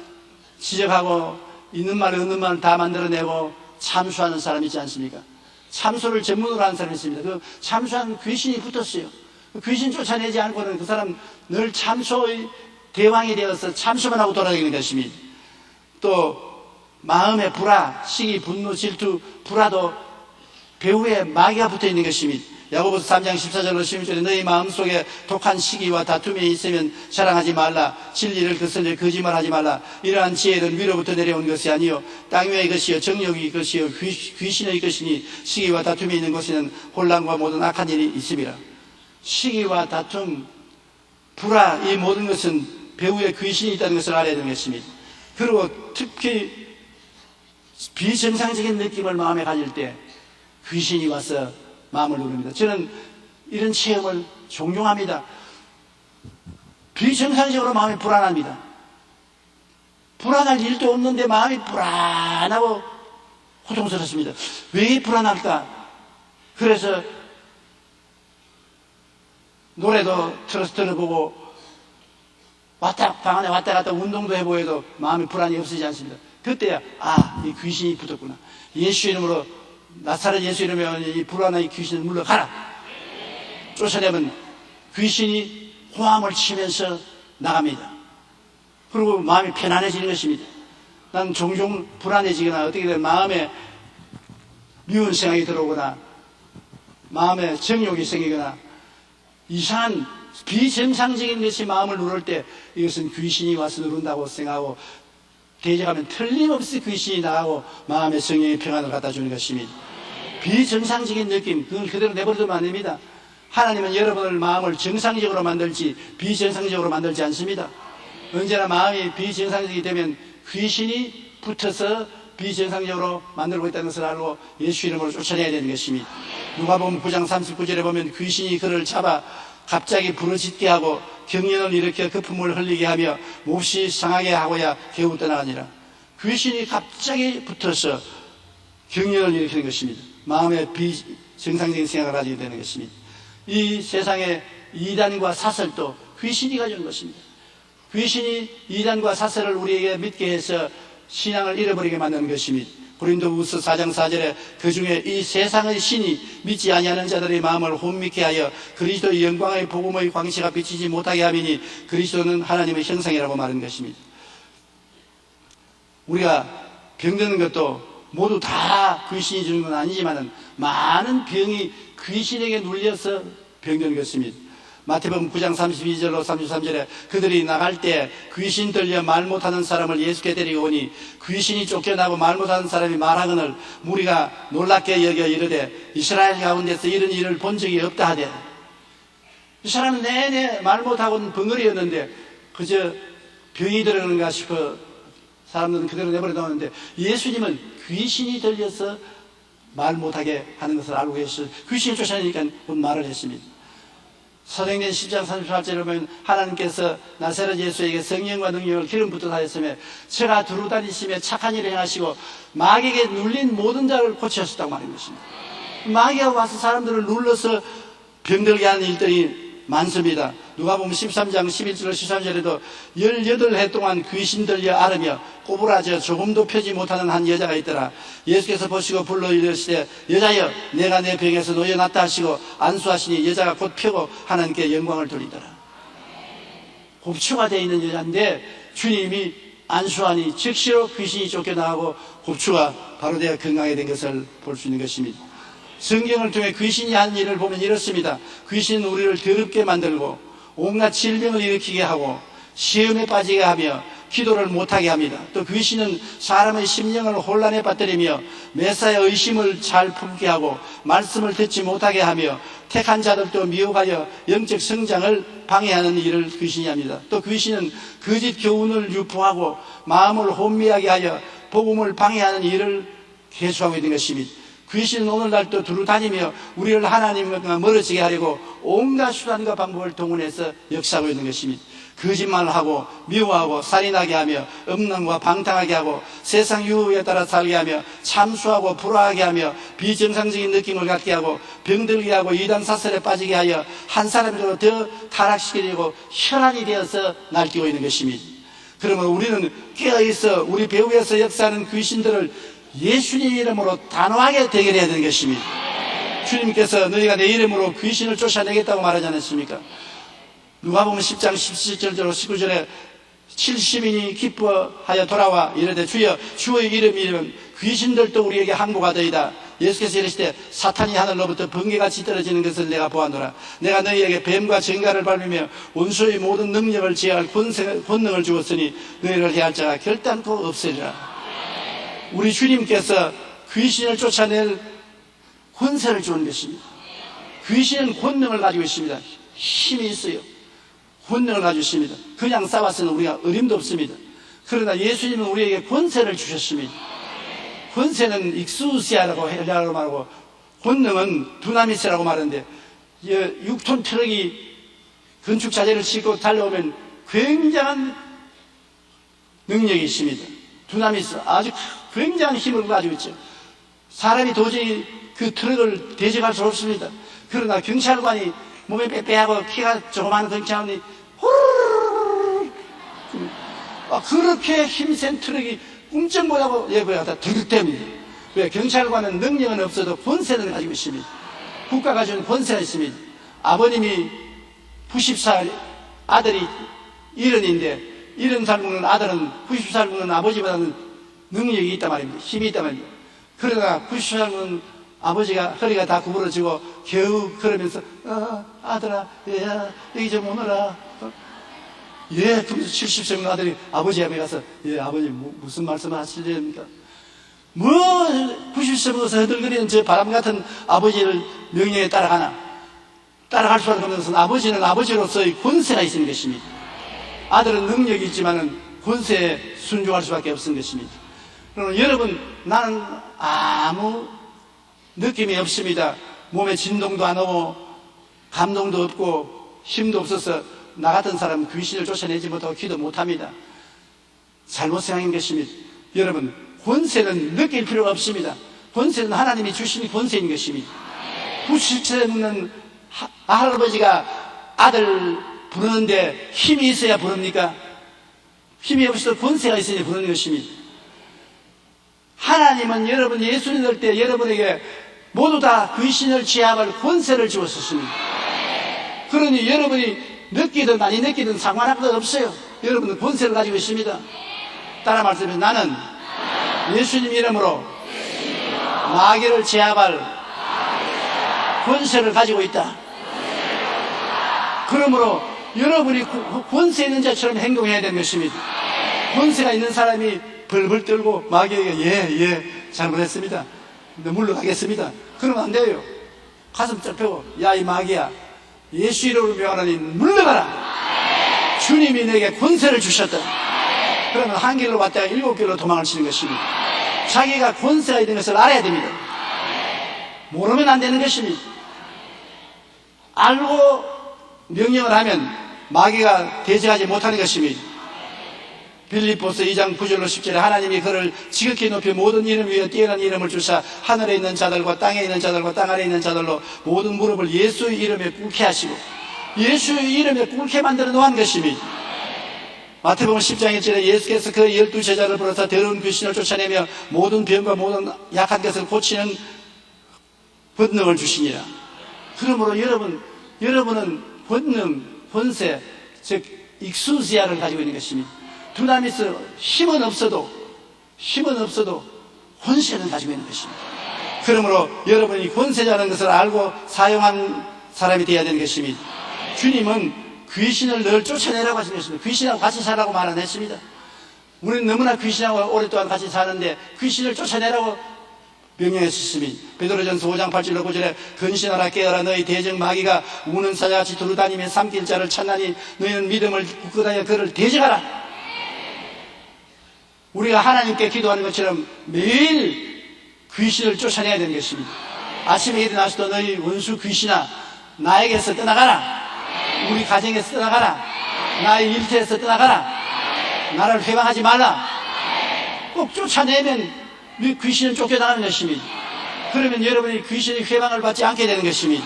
지적하고 있는 말 없는 말 다 만들어내고 참수하는 사람이 있지 않습니까? 참소를 전문으로 하는 사람이 있습니다. 그 참수하는 귀신이 붙었어요. 그 귀신 쫓아내지 않고는 그 사람 늘 참소의 대왕이 되어서 참수만 하고 돌아다니는 것입니다. 또 마음의 불화, 시기, 분노, 질투, 불화도 배후에 마귀가 붙어있는 것입니다. 야고보서 3장 14절로 16절에 너희 마음속에 독한 시기와 다툼이 있으면 자랑하지 말라. 진리를 거슬려 거짓말하지 말라. 이러한 지혜는 위로부터 내려온 것이 아니요 땅 위의 것이요 정욕의 것이요 귀신의 것이니 시기와 다툼이 있는 곳에는 혼란과 모든 악한 일이 있습니다. 시기와 다툼, 불화, 이 모든 것은 배후에 귀신이 있다는 것을 알아야 되는 것입니다. 그리고 특히 비정상적인 느낌을 마음에 가질 때 귀신이 와서 마음을 누릅니다. 저는 이런 체험을 존경합니다. 비정상적으로 마음이 불안합니다. 불안할 일도 없는데 마음이 불안하고 고통스럽습니다. 왜 불안할까? 그래서 노래도 틀어서 들어보고 방 안에 왔다 갔다 운동도 해보여도 마음이 불안이 없어지지 않습니다. 그때야 이 귀신이 붙었구나. 예수 이름으로 나사렛 예수 이름에 이 불안한 귀신을 물러가라. 쫓아내면 귀신이 호함을 치면서 나갑니다. 그리고 마음이 편안해지는 것입니다. 난 종종 불안해지거나 어떻게 되면 마음에 미운 생각이 들어오거나 마음에 정욕이 생기거나 이상한 비정상적인 것이 마음을 누를 때 이것은 귀신이 와서 누른다고 생각하고 대적하면 틀림없이 귀신이 나가고 마음의 성령의 평안을 갖다 주는 것입니다. 비정상적인 느낌, 그걸 그대로 내버려두면 안 됩니다. 하나님은 여러분의 마음을 정상적으로 만들지 비정상적으로 만들지 않습니다. 언제나 마음이 비정상적이 되면 귀신이 붙어서 비정상적으로 만들고 있다는 것을 알고 예수 이름으로 쫓아내야 되는 것입니다. 누가복음 9장 39절에 보면 귀신이 그를 잡아 갑자기 부르짖게 하고 경련을 일으켜 거품을 흘리게 하며 몹시 상하게 하고야 겨우 떠나가니라. 귀신이 갑자기 붙어서 경련을 일으키는 것입니다. 마음에 비정상적인 생각을 하게 되는 것입니다. 이 세상에 이단과 사설도 귀신이 가져온 것입니다. 귀신이 이단과 사설을 우리에게 믿게 해서 신앙을 잃어버리게 만드는 것입니다. 고린도후서 4장 4절에 그 중에 이 세상의 신이 믿지 아니하는 자들의 마음을 혼미케 하여 그리스도의 영광의 복음의 광채가 비치지 못하게 하미니 그리스도는 하나님의 형상이라고 말하는 것입니다. 우리가 병드는 것도 모두 다 귀신이 주는 건 아니지만 많은 병이 귀신에게 눌려서 병드는 것입니다. 마태복음 9장 32절로 33절에 그들이 나갈 때 귀신 들려 말 못하는 사람을 예수께 데리고 오니 귀신이 쫓겨나고 말 못하는 사람이 말하거늘 무리가 놀랍게 여겨 이르되 이스라엘 가운데서 이런 일을 본 적이 없다 하되. 이 사람은 내내 말 못하고는 벙어리였는데 그저 병이 들어가는가 싶어 사람들은 그대로 내버려 뒀는데 예수님은 귀신이 들려서 말 못하게 하는 것을 알고 계셔서 귀신을 쫓아내니까 말을 했습니다. 사도행전 10장 38절에 보면 하나님께서 나사렛 예수에게 성령과 능력을 기름 붓듯 하였으며 저가 두루 다니시며 착한 일을 행하시고 마귀에게 눌린 모든 자를 고치셨다고 말한 것입니다. 마귀가 와서 사람들을 눌러서 병들게 하는 일들이 많습니다. 누가복음 13장 11절 13절에도 18해 동안 귀신 들려 앓으며 꼬부라져 조금도 펴지 못하는 한 여자가 있더라. 예수께서 보시고 불러 이르시되 여자여 내가 내 병에서 놓여놨다 하시고 안수하시니 여자가 곧 펴고 하나님께 영광을 돌리더라. 곱추가 되어 있는 여자인데 주님이 안수하니 즉시로 귀신이 쫓겨나가고 곱추가 바로 되어 건강하게 된 것을 볼 수 있는 것입니다. 성경을 통해 귀신이 하는 일을 보면 이렇습니다. 귀신은 우리를 더럽게 만들고 온갖 질병을 일으키게 하고 시험에 빠지게 하며 기도를 못하게 합니다. 또 귀신은 사람의 심령을 혼란에 빠뜨리며 메사의 의심을 잘 품게 하고 말씀을 듣지 못하게 하며 택한 자들도 미혹하여 영적 성장을 방해하는 일을 귀신이 합니다. 또 귀신은 거짓 교훈을 유포하고 마음을 혼미하게 하여 복음을 방해하는 일을 계속하고 있는 것입니다. 귀신은 오늘날도 두루 다니며 우리를 하나님과 멀어지게 하려고 온갖 수단과 방법을 동원해서 역사하고 있는 것입니다. 거짓말을 하고 미워하고 살인하게 하며 음란과 방탕하게 하고 세상 유혹에 따라 살게 하며 참수하고 불화하게 하며 비정상적인 느낌을 갖게 하고 병들게 하고 이단 사설에 빠지게 하여 한 사람으로 더 타락시키려고 혈안이 되어서 날뛰고 있는 것입니다. 그러면 우리는 깨어있어 우리 배후에서 역사하는 귀신들을 예수님 이름으로 단호하게 대결해야 되는 것입니다. 주님께서 너희가 내 이름으로 귀신을 쫓아내겠다고 말하지 않았습니까? 누가복음 10장 17절로 19절에 70인이 기뻐하여 돌아와 이르되 주여 주의 이름이면 귀신들도 우리에게 항복하더이다. 예수께서 이르시되 사탄이 하늘로부터 번개같이 떨어지는 것을 내가 보았노라. 내가 너희에게 뱀과 정갈을 밟으며 원수의 모든 능력을 제어할 권능을 주었으니 너희를 해할 자가 결단코 없으리라. 우리 주님께서 귀신을 쫓아낼 권세를 주는 것입니다. 귀신은 권능을 가지고 있습니다. 힘이 있어요. 권능을 가지고 있습니다. 그냥 싸워서는 우리가 어림도 없습니다. 그러나 예수님은 우리에게 권세를 주셨습니다. 권세는 익수시아라고 헬라어로 말하고 권능은 두나미스라고 말하는데 6톤 트럭이 건축 자재를 싣고 달려오면 굉장한 능력이 있습니다. 두나미스 아주 굉장한 힘을 가지고 있죠. 사람이 도저히 그 트럭을 대적할 수 없습니다. 그러나 경찰관이 몸에 빼빼하고 키가 조그마한 경찰관이 호르르르르 그렇게 힘센 트럭이 꿈쩍 못하고 예보에 갖다 들이댑니다. 왜? 경찰관은 능력은 없어도 권세는 가지고 있습니다. 국가가 가지고 권세가 있습니다. 아버님이 90살 아들이 70인데 70살 먹는 아들은 90살 먹는 아버지보다는 능력이 있단 말입니다. 힘이 있단 말입니다. 그러나 90살 먹는 아버지가 허리가 다 구부러지고 겨우 걸으면서 아들아 얘야 여기 좀 오너라. 예, 그러면서 70세 먹는 아들이 아버지 앞에 가서 예 아버지 무슨 말씀을 하시렵니까? 90세 먹어서 허들거리는 저 바람 같은 아버지를 명령에 따라가나? 따라갈 수밖에 없는 것은 아버지는 아버지로서의 권세가 있는 것입니다. 아들은 능력이 있지만은 권세에 순종할 수밖에 없는 것입니다. 그러면 여러분, 나는 아무 느낌이 없습니다. 몸에 진동도 안 오고 감동도 없고 힘도 없어서 나 같은 사람은 귀신을 쫓아내지 못하고 기도 못합니다. 잘못 생각인 것입니다. 여러분, 권세는 느낄 필요가 없습니다. 권세는 하나님이 주신 권세인 것입니다. 90세 먹는 할아버지가 아들 부르는데 힘이 있어야 부릅니까? 힘이 없어도 권세가 있어야 부르는 것입니다. 하나님은 여러분 예수 믿을 때 여러분에게 모두 다 귀신을 제압할 권세를 주었습니다. 그러니 여러분이 느끼든 많이 느끼든 상관할 없어요. 여러분은 권세를 가지고 있습니다. 따라 말씀해, 나는 예수님 이름으로 마귀를 제압할 권세를 가지고 있다. 그러므로 여러분이 권세 있는 자처럼 행동해야 되는 것입니다. 권세가 있는 사람이 벌벌 떨고 마귀에게 예 잘못했습니다. 물러가겠습니다. 그러면 안 돼요. 가슴 쫙 펴고 야 이 마귀야, 예수 이름으로 명하노니 물러가라. 주님이 내게 권세를 주셨다. 그러면 한 길로 왔다가 7길로 도망을 치는 것입니다. 자기가 권세가 있는 것을 알아야 됩니다. 모르면 안 되는 것입니다. 알고 명령을 하면 마귀가 대적하지 못하는 것입니다. 빌립보서 2장 9절로 10절에 하나님이 그를 지극히 높이 모든 이름 위에 뛰어난 이름을 주사 하늘에 있는 자들과 땅에 있는 자들과 땅 아래에 있는 자들로 모든 무릎을 예수의 이름에 꿇게 하시고 예수의 이름에 꿇게 만들어 놓은 것입니다. 마태복음 10장 1절에 예수께서 그 12 제자를 불러서 더러운 귀신을 쫓아내며 모든 병과 모든 약한 것을 고치는 권능을 주시니라. 그러므로 여러분은 권능, 권세, 즉 익수지아를 가지고 있는 것입니다. 두나미스 힘은 없어도 권세는 가지고 있는 것입니다. 그러므로 여러분이 권세자라는 것을 알고 사용한 사람이 되어야 되는 것입니다. 주님은 귀신을 늘 쫓아내라고 하신 것입니다. 귀신하고 같이 살라고 말 안 했습니다. 우리는 너무나 귀신하고 오랫동안 같이 사는데 귀신을 쫓아내라고 명령했습니다. 베드로전서 5장 8절로 9절에 근신하라 깨어라 너희 대적 마귀가 우는 사자같이 두루다니며 삼킬 자를 찾나니 너희는 믿음을 굳건하여 그를 대적하라. 우리가 하나님께 기도하는 것처럼 매일 귀신을 쫓아내야 되는 것입니다. 아침에 일어나서도 너희 원수 귀신아 나에게서 떠나가라. 우리 가정에서 떠나가라. 나의 일터에서 떠나가라. 나를 회방하지 말라. 꼭 쫓아내면 귀신은 쫓겨나가는 것입니다. 그러면 여러분이 귀신의 회방을 받지 않게 되는 것입니다.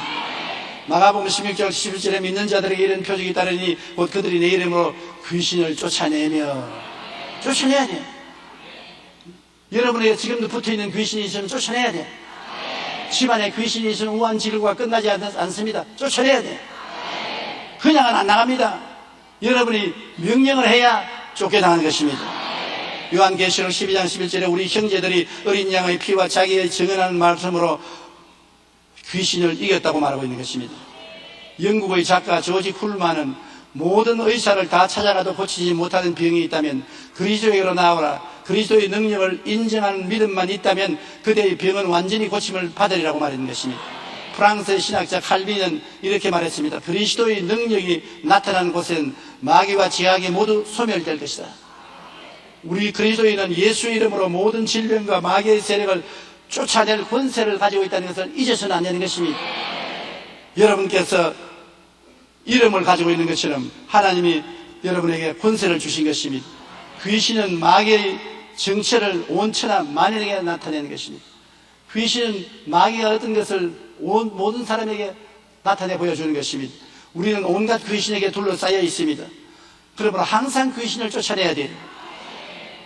마가복음 16장 11절에 믿는 자들에게 이런 표적이 따르니 곧 그들이 내 이름으로 귀신을 쫓아내야 돼. 여러분에게 지금도 붙어있는 귀신이 있으면 쫓아내야 돼. 집안에 귀신이 있으면 우환지르가 끝나지 않습니다. 쫓아내야 돼. 그냥은 안 나갑니다. 여러분이 명령을 해야 쫓겨나가는 것입니다. 요한계시록 12장 11절에 우리 형제들이 어린 양의 피와 자기의 증언하는 말씀으로 귀신을 이겼다고 말하고 있는 것입니다. 영국의 작가 조지 쿨만은 모든 의사를 다 찾아가도 고치지 못하는 병이 있다면 그리스도에게로 나오라. 그리스도의 능력을 인정하는 믿음만 있다면 그대의 병은 완전히 고침을 받으리라고 말하는 것입니다. 프랑스의 신학자 칼빈은 이렇게 말했습니다. 그리스도의 능력이 나타나는 곳엔 마귀와 지악이 모두 소멸될 것이다. 우리 그리스도인은 예수 이름으로 모든 질병과 마귀의 세력을 쫓아낼 권세를 가지고 있다는 것을 잊어서는 안 되는 것입니다. 여러분께서 이름을 가지고 있는 것처럼 하나님이 여러분에게 권세를 주신 것입니다. 귀신은 마귀의 정체를 온 천하 만인에게 나타내는 것입니다. 귀신은 마귀가 어떤 것을 모든 사람에게 나타내 보여주는 것입니다. 우리는 온갖 귀신에게 둘러싸여 있습니다. 그러므로 항상 귀신을 쫓아내야 돼요.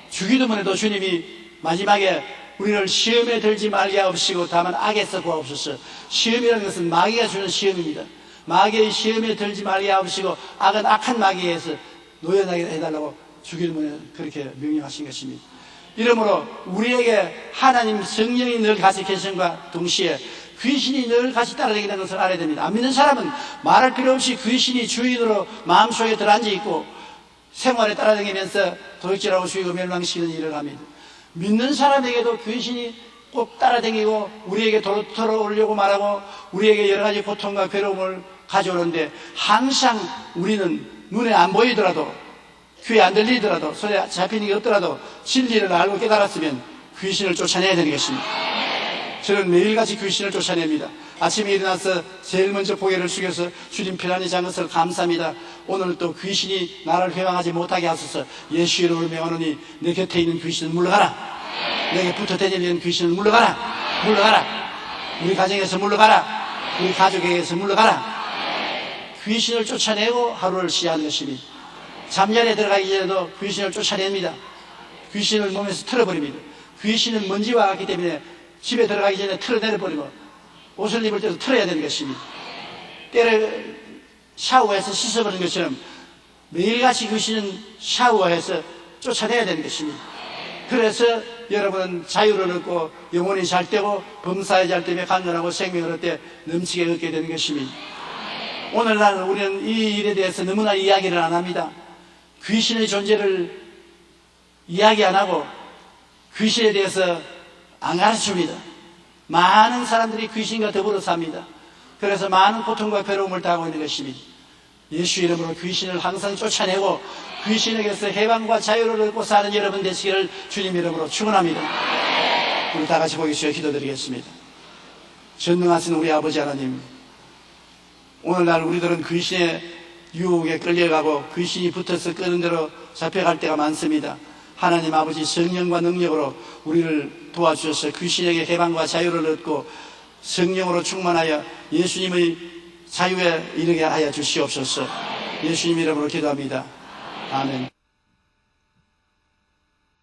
주기도문에도 주님이 마지막에 우리를 시험에 들지 말게 하옵시고 다만 악에서 구하옵소서. 시험이라는 것은 마귀가 주는 시험입니다. 마귀의 시험에 들지 말게 하옵시고 악은 악한 마귀에서 노연하게 해달라고 주기도문에 그렇게 명령하신 것입니다. 이러므로 우리에게 하나님 성령이 늘 같이 계심과 동시에 귀신이 늘 같이 따라다니는 것을 알아야 됩니다. 안 믿는 사람은 말할 필요 없이 귀신이 주인으로 마음속에 들어앉아 있고 생활에 따라다니면서 도둑질하고 죽이고 멸망시키는 일을 합니다. 믿는 사람에게도 귀신이 꼭 따라다니고 우리에게 털어오려고 말하고 우리에게 여러 가지 고통과 괴로움을 가져오는데 항상 우리는 눈에 안 보이더라도 귀에 안 들리더라도 손에 잡히는 게 없더라도 진리를 알고 깨달았으면 귀신을 쫓아내야 되는 것입니다. 저는 매일같이 귀신을 쫓아냅니다. 아침에 일어나서 제일 먼저 고개를 숙여서 주님 편안히 잔 것을 감사합니다. 오늘 또 귀신이 나를 회방하지 못하게 하소서. 예수 이름으로 명하노니 내 곁에 있는 귀신은 물러가라. 내게 붙어 다니는 귀신은 물러가라. 물러가라. 우리 가정에서 물러가라. 우리 가족에게서 물러가라. 귀신을 쫓아내고 하루를 시작하는 것입니다. 잠자리에 들어가기 전에도 귀신을 쫓아냅니다. 귀신을 몸에서 틀어버립니다. 귀신은 먼지와 같기 때문에 집에 들어가기 전에 틀어내려버리고 옷을 입을 때도 틀어야 되는 것입니다. 때를 샤워해서 씻어버리는 것처럼 매일같이 귀신은 샤워해서 쫓아내야 되는 것입니다. 그래서 여러분은 자유를 얻고 영혼이 잘 되고 범사에 잘 되며 강건하고 생명을 얻되 넘치게 얻게 되는 것입니다. 오늘날 우리는 이 일에 대해서 너무나 이야기를 안 합니다. 귀신의 존재를 이야기 안 하고 귀신에 대해서 안 가르칩니다. 많은 사람들이 귀신과 더불어 삽니다. 그래서 많은 고통과 괴로움을 당하고 있는 것입니다. 예수 이름으로 귀신을 항상 쫓아내고 귀신에게서 해방과 자유를 얻고 사는 여러분 되시기를 주님 이름으로 축원합니다. 우리 다 같이 보기 위해 기도드리겠습니다. 전능하신 우리 아버지 하나님, 오늘날 우리들은 귀신의 유혹에 끌려가고 귀신이 붙어서 끄는 대로 잡혀갈 때가 많습니다. 하나님 아버지 성령과 능력으로 우리를 도와주셔서 귀신에게 해방과 자유를 얻고 성령으로 충만하여 예수님의 자유에 이르게 하여 주시옵소서. 예수님 이름으로 기도합니다. 아멘.